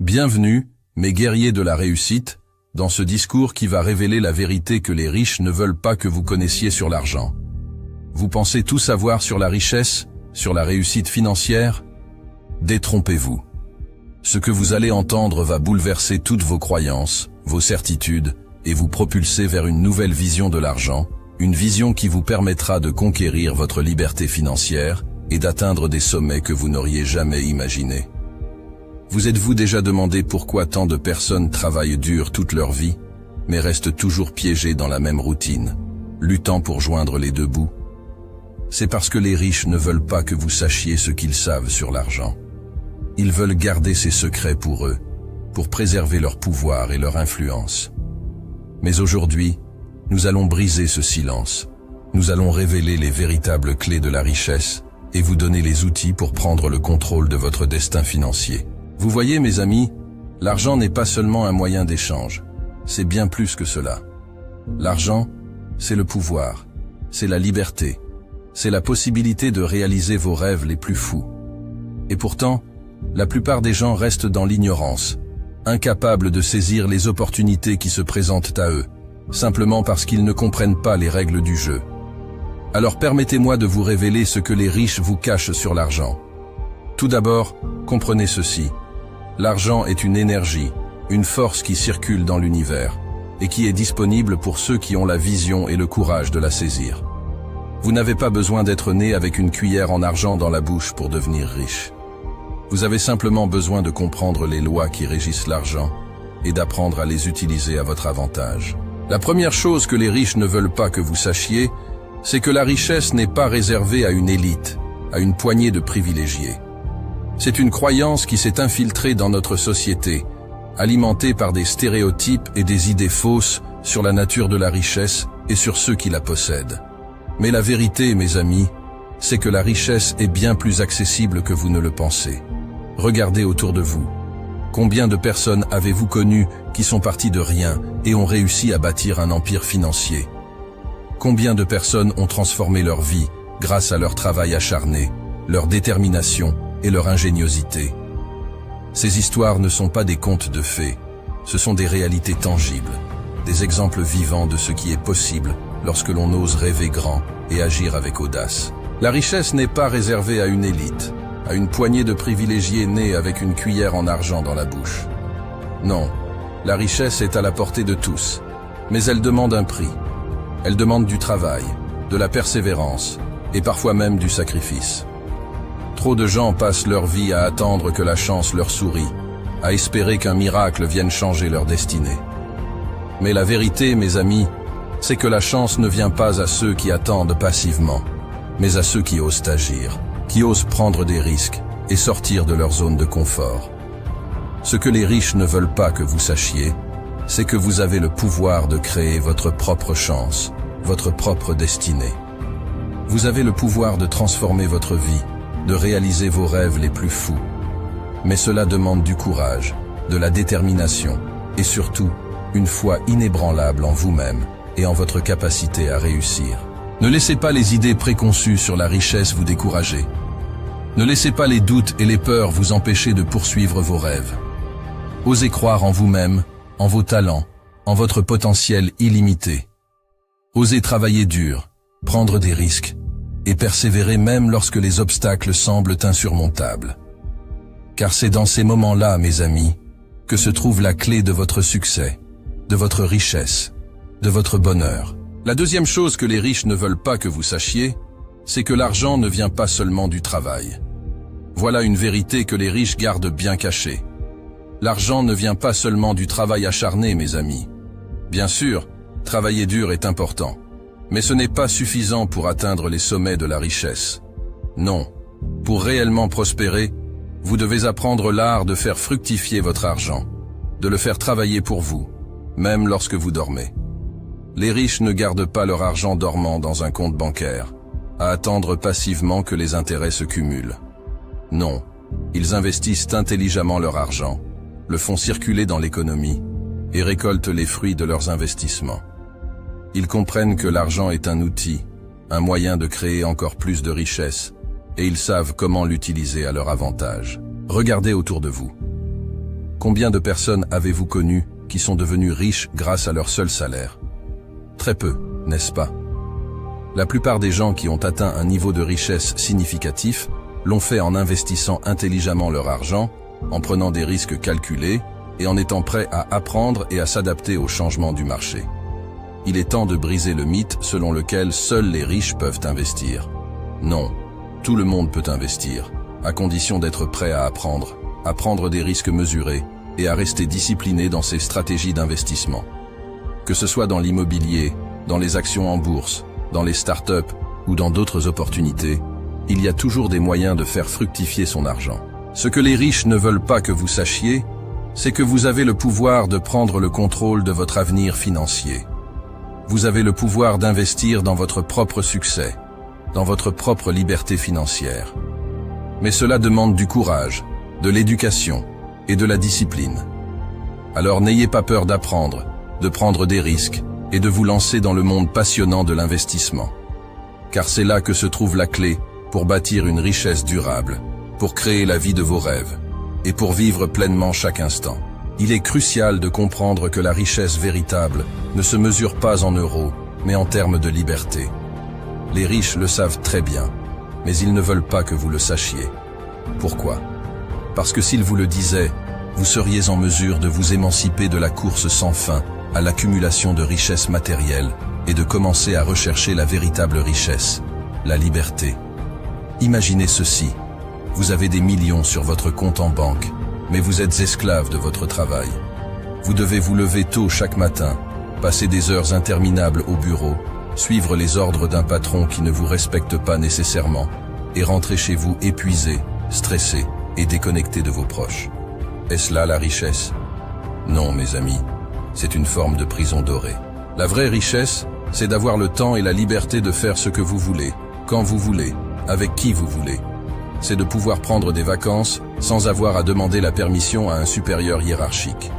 Bienvenue, mes guerriers de la réussite, dans ce discours qui va révéler la vérité que les riches ne veulent pas que vous connaissiez sur l'argent. Vous pensez tout savoir sur la richesse, sur la réussite financière? Détrompez-vous. Ce que vous allez entendre va bouleverser toutes vos croyances, vos certitudes, et vous propulser vers une nouvelle vision de l'argent, une vision qui vous permettra de conquérir votre liberté financière et d'atteindre des sommets que vous n'auriez jamais imaginés. Vous êtes-vous déjà demandé pourquoi tant de personnes travaillent dur toute leur vie, mais restent toujours piégées dans la même routine, luttant pour joindre les deux bouts? C'est parce que les riches ne veulent pas que vous sachiez ce qu'ils savent sur l'argent. Ils veulent garder ces secrets pour eux, pour préserver leur pouvoir et leur influence. Mais aujourd'hui, nous allons briser ce silence. Nous allons révéler les véritables clés de la richesse et vous donner les outils pour prendre le contrôle de votre destin financier. Vous voyez, mes amis, l'argent n'est pas seulement un moyen d'échange, c'est bien plus que cela. L'argent, c'est le pouvoir, c'est la liberté, c'est la possibilité de réaliser vos rêves les plus fous. Et pourtant, la plupart des gens restent dans l'ignorance, incapables de saisir les opportunités qui se présentent à eux, simplement parce qu'ils ne comprennent pas les règles du jeu. Alors permettez-moi de vous révéler ce que les riches vous cachent sur l'argent. Tout d'abord, comprenez ceci. L'argent est une énergie, une force qui circule dans l'univers, et qui est disponible pour ceux qui ont la vision et le courage de la saisir. Vous n'avez pas besoin d'être né avec une cuillère en argent dans la bouche pour devenir riche. Vous avez simplement besoin de comprendre les lois qui régissent l'argent et d'apprendre à les utiliser à votre avantage. La première chose que les riches ne veulent pas que vous sachiez, c'est que la richesse n'est pas réservée à une élite, à une poignée de privilégiés. C'est une croyance qui s'est infiltrée dans notre société, alimentée par des stéréotypes et des idées fausses sur la nature de la richesse et sur ceux qui la possèdent. Mais la vérité, mes amis, c'est que la richesse est bien plus accessible que vous ne le pensez. Regardez autour de vous. Combien de personnes avez-vous connues qui sont parties de rien et ont réussi à bâtir un empire financier? Combien de personnes ont transformé leur vie grâce à leur travail acharné, leur détermination et leur ingéniosité? Ces histoires ne sont pas des contes de fées, ce sont des réalités tangibles, des exemples vivants de ce qui est possible lorsque l'on ose rêver grand et agir avec audace. La richesse n'est pas réservée à une élite, à une poignée de privilégiés nés avec une cuillère en argent dans la bouche. Non, la richesse est à la portée de tous, mais elle demande un prix. Elle demande du travail, de la persévérance et parfois même du sacrifice. Trop de gens passent leur vie à attendre que la chance leur sourie, à espérer qu'un miracle vienne changer leur destinée. Mais la vérité, mes amis, c'est que la chance ne vient pas à ceux qui attendent passivement, mais à ceux qui osent agir, qui osent prendre des risques et sortir de leur zone de confort. Ce que les riches ne veulent pas que vous sachiez, c'est que vous avez le pouvoir de créer votre propre chance, votre propre destinée. Vous avez le pouvoir de transformer votre vie, de réaliser vos rêves les plus fous. Mais cela demande du courage, de la détermination et surtout une foi inébranlable en vous-même et en votre capacité à réussir. Ne laissez pas les idées préconçues sur la richesse vous décourager. Ne laissez pas les doutes et les peurs vous empêcher de poursuivre vos rêves. Osez croire en vous-même, en vos talents, en votre potentiel illimité. Osez travailler dur, prendre des risques et persévérer même lorsque les obstacles semblent insurmontables. Car c'est dans ces moments-là, mes amis, que se trouve la clé de votre succès, de votre richesse, de votre bonheur. La deuxième chose que les riches ne veulent pas que vous sachiez, c'est que l'argent ne vient pas seulement du travail. Voilà une vérité que les riches gardent bien cachée. L'argent ne vient pas seulement du travail acharné, mes amis. Bien sûr, travailler dur est important. Mais ce n'est pas suffisant pour atteindre les sommets de la richesse. Non, pour réellement prospérer, vous devez apprendre l'art de faire fructifier votre argent, de le faire travailler pour vous, même lorsque vous dormez. Les riches ne gardent pas leur argent dormant dans un compte bancaire, à attendre passivement que les intérêts se cumulent. Non, ils investissent intelligemment leur argent, le font circuler dans l'économie et récoltent les fruits de leurs investissements. Ils comprennent que l'argent est un outil, un moyen de créer encore plus de richesse, et ils savent comment l'utiliser à leur avantage. Regardez autour de vous. Combien de personnes avez-vous connues qui sont devenues riches grâce à leur seul salaire? Très peu, n'est-ce pas? La plupart des gens qui ont atteint un niveau de richesse significatif l'ont fait en investissant intelligemment leur argent, en prenant des risques calculés et en étant prêts à apprendre et à s'adapter aux changements du marché. Il est temps de briser le mythe selon lequel seuls les riches peuvent investir. Non, tout le monde peut investir, à condition d'être prêt à prendre des risques mesurés et à rester discipliné dans ses stratégies d'investissement. Que ce soit dans l'immobilier, dans les actions en bourse, dans les startups ou dans d'autres opportunités, il y a toujours des moyens de faire fructifier son argent. Ce que les riches ne veulent pas que vous sachiez, c'est que vous avez le pouvoir de prendre le contrôle de votre avenir financier. Vous avez le pouvoir d'investir dans votre propre succès, dans votre propre liberté financière. Mais cela demande du courage, de l'éducation et de la discipline. Alors n'ayez pas peur d'apprendre, de prendre des risques et de vous lancer dans le monde passionnant de l'investissement. Car c'est là que se trouve la clé pour bâtir une richesse durable, pour créer la vie de vos rêves et pour vivre pleinement chaque instant. Il est crucial de comprendre que la richesse véritable ne se mesure pas en euros, mais en termes de liberté. Les riches le savent très bien, mais ils ne veulent pas que vous le sachiez. Pourquoi? Parce que s'ils vous le disaient, vous seriez en mesure de vous émanciper de la course sans fin à l'accumulation de richesses matérielles et de commencer à rechercher la véritable richesse, la liberté. Imaginez ceci, vous avez des millions sur votre compte en banque, mais vous êtes esclave de votre travail. Vous devez vous lever tôt chaque matin, passer des heures interminables au bureau, suivre les ordres d'un patron qui ne vous respecte pas nécessairement, et rentrer chez vous épuisé, stressé et déconnecté de vos proches. Est-ce là la richesse? Non, mes amis, c'est une forme de prison dorée. La vraie richesse, c'est d'avoir le temps et la liberté de faire ce que vous voulez, quand vous voulez, avec qui vous voulez. C'est de pouvoir prendre des vacances sans avoir à demander la permission à un supérieur hiérarchique.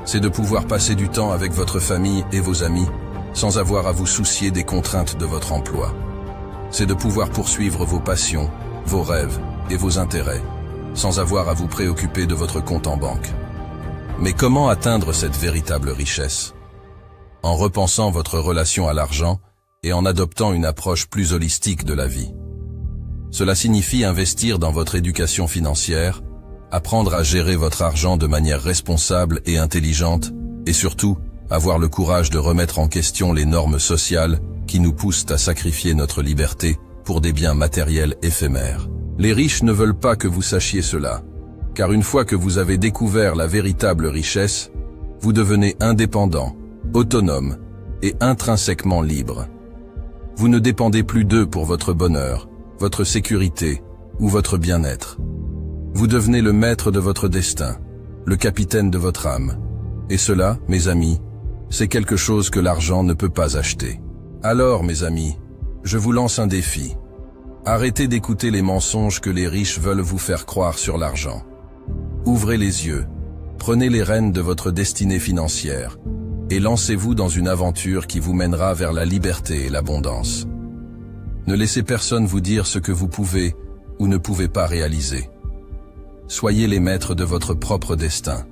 C'est de pouvoir passer du temps avec votre famille et vos amis sans avoir à vous soucier des contraintes de votre emploi. C'est de pouvoir poursuivre vos passions, vos rêves et vos intérêts sans avoir à vous préoccuper de votre compte en banque. Mais comment atteindre cette véritable richesse? En repensant votre relation à l'argent et en adoptant une approche plus holistique de la vie. Cela signifie investir dans votre éducation financière, apprendre à gérer votre argent de manière responsable et intelligente, et surtout, avoir le courage de remettre en question les normes sociales qui nous poussent à sacrifier notre liberté pour des biens matériels éphémères. Les riches ne veulent pas que vous sachiez cela, car une fois que vous avez découvert la véritable richesse, vous devenez indépendant, autonome et intrinsèquement libre. Vous ne dépendez plus d'eux pour votre bonheur, votre sécurité ou votre bien-être. Vous devenez le maître de votre destin, le capitaine de votre âme. Et cela, mes amis, c'est quelque chose que l'argent ne peut pas acheter. Alors, mes amis, je vous lance un défi. Arrêtez d'écouter les mensonges que les riches veulent vous faire croire sur l'argent. Ouvrez les yeux, prenez les rênes de votre destinée financière et lancez-vous dans une aventure qui vous mènera vers la liberté et l'abondance. Ne laissez personne vous dire ce que vous pouvez ou ne pouvez pas réaliser. Soyez les maîtres de votre propre destin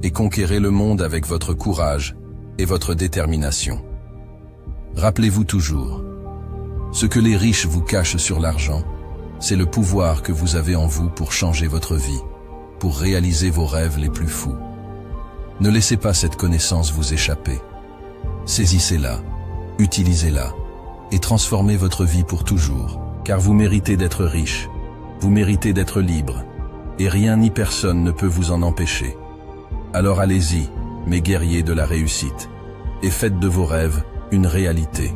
et conquérez le monde avec votre courage et votre détermination. Rappelez-vous toujours, ce que les riches vous cachent sur l'argent, c'est le pouvoir que vous avez en vous pour changer votre vie, pour réaliser vos rêves les plus fous. Ne laissez pas cette connaissance vous échapper. Saisissez-la, utilisez-la et transformez votre vie pour toujours, car vous méritez d'être riche, vous méritez d'être libre, et rien ni personne ne peut vous en empêcher. Alors allez-y, mes guerriers de la réussite, et faites de vos rêves une réalité.